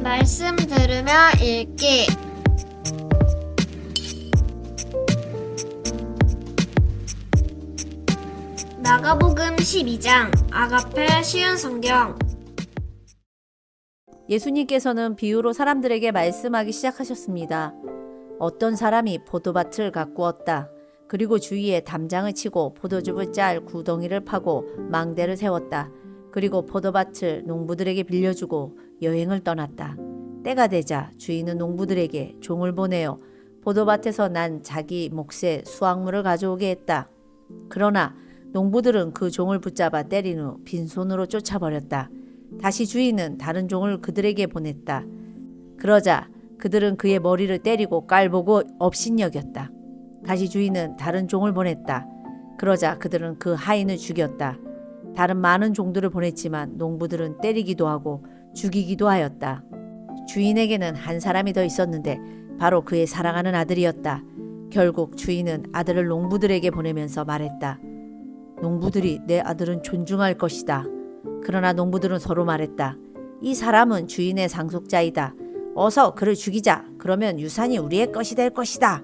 말씀 들으며 읽기. 마가복음 12장 아가페 쉬운 성경. 예수님께서는 비유로 사람들에게 말씀하기 시작하셨습니다. 어떤 사람이 포도밭을 가꾸었다. 그리고 주위에 담장을 치고 포도즙을 짤 구덩이를 파고 망대를 세웠다. 그리고 포도밭을 농부들에게 빌려주고 여행을 떠났다. 때가 되자 주인은 농부들에게 종을 보내어 포도밭에서 난 자기 몫의 수확물을 가져오게 했다. 그러나 농부들은 그 종을 붙잡아 때린 후 빈손으로 쫓아버렸다. 다시 주인은 다른 종을 그들에게 보냈다. 그러자 그들은 그의 머리를 때리고 깔보고 업신여겼다. 다시 주인은 다른 종을 보냈다. 그러자 그들은 그 하인을 죽였다. 다른 많은 종들을 보냈지만 농부들은 때리기도 하고 죽이기도 하였다. 주인에게는 한 사람이 더 있었는데 바로 그의 사랑하는 아들이었다. 결국 주인은 아들을 농부들에게 보내면서 말했다. 농부들이 내 아들은 존중할 것이다. 그러나 농부들은 서로 말했다. 이 사람은 주인의 상속자이다. 어서 그를 죽이자. 그러면 유산이 우리의 것이 될 것이다.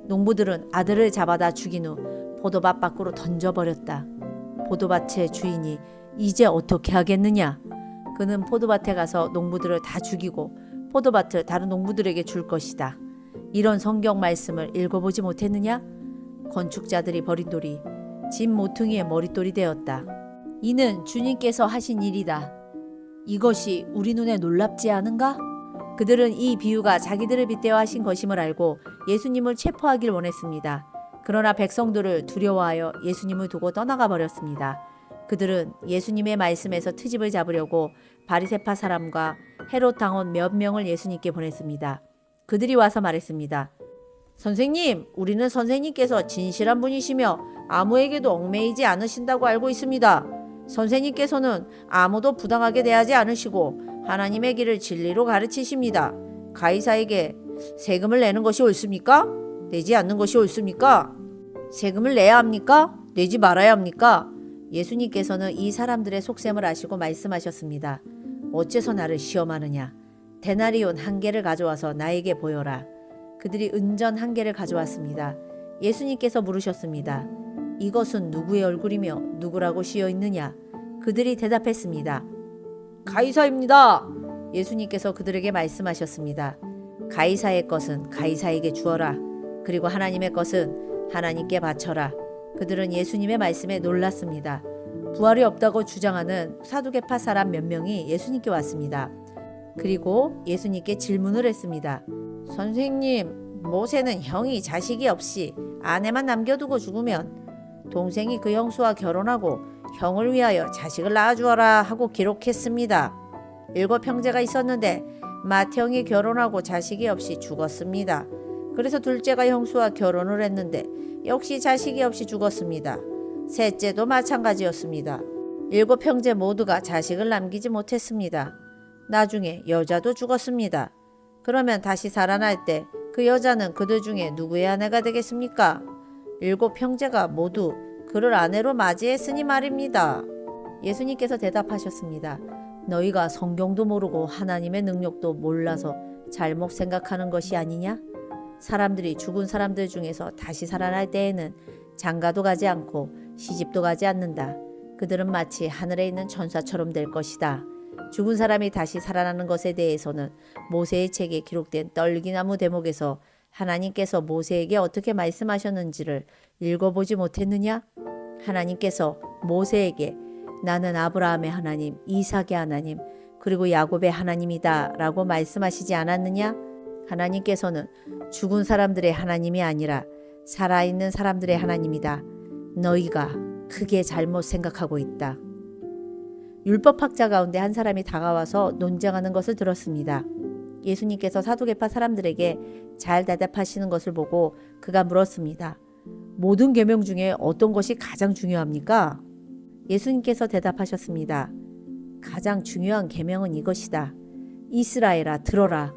농부들은 아들을 잡아다 죽인 후 포도밭 밖으로 던져버렸다. 포도밭의 주인이 이제 어떻게 하겠느냐? 그는 포도밭에 가서 농부들을 다 죽이고 포도밭을 다른 농부들에게 줄 것이다. 이런 성경 말씀을 읽어보지 못했느냐? 건축자들이 버린 돌이 집 모퉁이의 머릿돌이 되었다. 이는 주님께서 하신 일이다. 이것이 우리 눈에 놀랍지 않은가? 그들은 이 비유가 자기들을 빗대어 하신 것임을 알고 예수님을 체포하길 원했습니다. 그러나 백성들을 두려워하여 예수님을 두고 떠나가 버렸습니다. 그들은 예수님의 말씀에서 트집을 잡으려고 바리새파 사람과 헤롯 당원 몇 명을 예수님께 보냈습니다. 그들이 와서 말했습니다. 선생님, 우리는 선생님께서 진실한 분이시며 아무에게도 얽매이지 않으신다고 알고 있습니다. 선생님께서는 아무도 부당하게 대하지 않으시고 하나님의 길을 진리로 가르치십니다. 가이사에게 세금을 내는 것이 옳습니까? 내지 않는 것이 옳습니까? 세금을 내야 합니까? 내지 말아야 합니까? 예수님께서는 이 사람들의 속셈을 아시고 말씀하셨습니다. 어째서 나를 시험하느냐? 데나리온 1개를 가져와서 나에게 보여라. 그들이 은전 1개를 가져왔습니다. 예수님께서 물으셨습니다. 이것은 누구의 얼굴이며 누구라고 씌어 있느냐? 그들이 대답했습니다. 가이사입니다. 예수님께서 그들에게 말씀하셨습니다. 가이사의 것은 가이사에게 주어라. 그리고 하나님의 것은 하나님께 바쳐라. 그들은 예수님의 말씀에 놀랐습니다. 부활이 없다고 주장하는 사두개파 사람 몇 명이 예수님께 왔습니다. 그리고 예수님께 질문을 했습니다. 선생님, 모세는 형이 자식이 없이 아내만 남겨두고 죽으면 동생이 그 형수와 결혼하고 형을 위하여 자식을 낳아주어라 하고 기록했습니다. 7 형제가 있었는데 맏형이 결혼하고 자식이 없이 죽었습니다. 그래서 둘째가 형수와 결혼을 했는데 역시 자식이 없이 죽었습니다. 셋째도 마찬가지였습니다. 7 형제 모두가 자식을 남기지 못했습니다. 나중에 여자도 죽었습니다. 그러면 다시 살아날 때 그 여자는 그들 중에 누구의 아내가 되겠습니까? 7 형제가 모두 그를 아내로 맞이했으니 말입니다. 예수님께서 대답하셨습니다. 너희가 성경도 모르고 하나님의 능력도 몰라서 잘못 생각하는 것이 아니냐? 사람들이 죽은 사람들 중에서 다시 살아날 때에는 장가도 가지 않고 시집도 가지 않는다. 그들은 마치 하늘에 있는 천사처럼 될 것이다. 죽은 사람이 다시 살아나는 것에 대해서는 모세의 책에 기록된 떨기나무 대목에서 하나님께서 모세에게 어떻게 말씀하셨는지를 읽어보지 못했느냐? 하나님께서 모세에게 나는 아브라함의 하나님, 이삭의 하나님, 그리고 야곱의 하나님이다 라고 말씀하시지 않았느냐? 하나님께서는 죽은 사람들의 하나님이 아니라 살아있는 사람들의 하나님이다. 너희가 크게 잘못 생각하고 있다. 율법학자 가운데 한 사람이 다가와서 논쟁하는 것을 들었습니다. 예수님께서 사두개파 사람들에게 잘 대답하시는 것을 보고 그가 물었습니다. 모든 계명 중에 어떤 것이 가장 중요합니까? 예수님께서 대답하셨습니다. 가장 중요한 계명은 이것이다. 이스라엘아 들어라.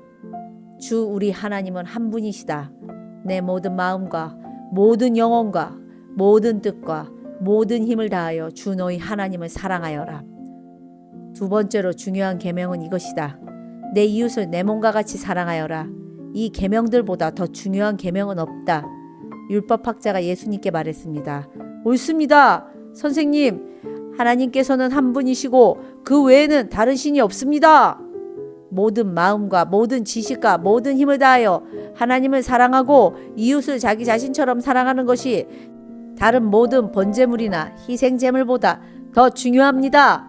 주 우리 하나님은 한 분이시다. 내 모든 마음과 모든 영혼과 모든 뜻과 모든 힘을 다하여 주 너희 하나님을 사랑하여라. 두 번째로 중요한 계명은 이것이다. 내 이웃을 내 몸과 같이 사랑하여라. 이 계명들보다 더 중요한 계명은 없다. 율법학자가 예수님께 말했습니다. 옳습니다. 선생님, 하나님께서는 한 분이시고 그 외에는 다른 신이 없습니다. 모든 마음과 모든 지식과 모든 힘을 다하여 하나님을 사랑하고 이웃을 자기 자신처럼 사랑하는 것이 다른 모든 번제물이나 희생제물보다 더 중요합니다.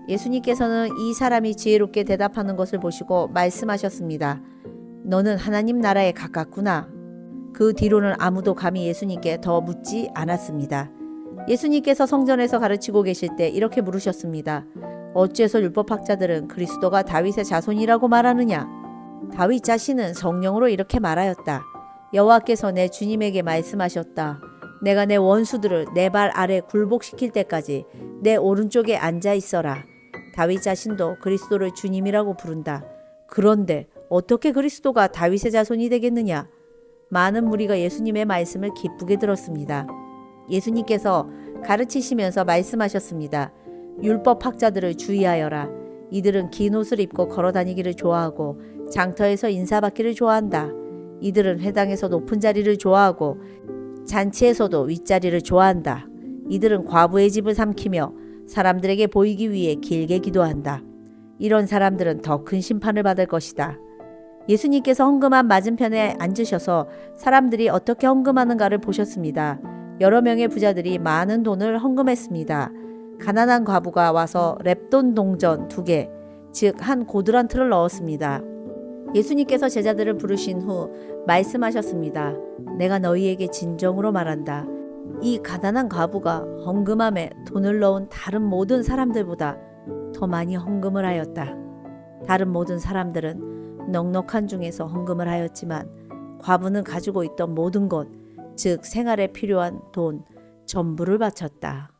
예수님께서는 이 사람이 지혜롭게 대답하는 것을 보시고 말씀하셨습니다. 너는 하나님 나라에 가깝구나. 그 뒤로는 아무도 감히 예수님께 더 묻지 않았습니다. 예수님께서 성전에서 가르치고 계실 때 이렇게 물으셨습니다. 어째서 율법학자들은 그리스도가 다윗의 자손이라고 말하느냐? 다윗 자신은 성령으로 이렇게 말하였다. 여호와께서 내 주님에게 말씀하셨다. 내가 내 원수들을 내 발 아래 굴복시킬 때까지 내 오른쪽에 앉아 있어라. 다윗 자신도 그리스도를 주님이라고 부른다. 그런데 어떻게 그리스도가 다윗의 자손이 되겠느냐? 많은 무리가 예수님의 말씀을 기쁘게 들었습니다. 예수님께서 가르치시면서 말씀하셨습니다. 율법학자들을 주의하여라. 이들은 긴 옷을 입고 걸어다니기를 좋아하고 장터에서 인사받기를 좋아한다. 이들은 회당에서 높은 자리를 좋아하고 잔치에서도 윗자리를 좋아한다. 이들은 과부의 집을 삼키며 사람들에게 보이기 위해 길게 기도한다. 이런 사람들은 더 큰 심판을 받을 것이다. 예수님께서 헌금함 맞은편에 앉으셔서 사람들이 어떻게 헌금하는가를 보셨습니다. 여러 명의 부자들이 많은 돈을 헌금했습니다. 가난한 과부가 와서 랩돈 동전 2개, 즉 한 고드란 틀을 넣었습니다. 예수님께서 제자들을 부르신 후 말씀하셨습니다. 내가 너희에게 진정으로 말한다. 이 가난한 과부가 헌금함에 돈을 넣은 다른 모든 사람들보다 더 많이 헌금을 하였다. 다른 모든 사람들은 넉넉한 중에서 헌금을 하였지만 과부는 가지고 있던 모든 것, 즉 생활에 필요한 돈 전부를 바쳤다.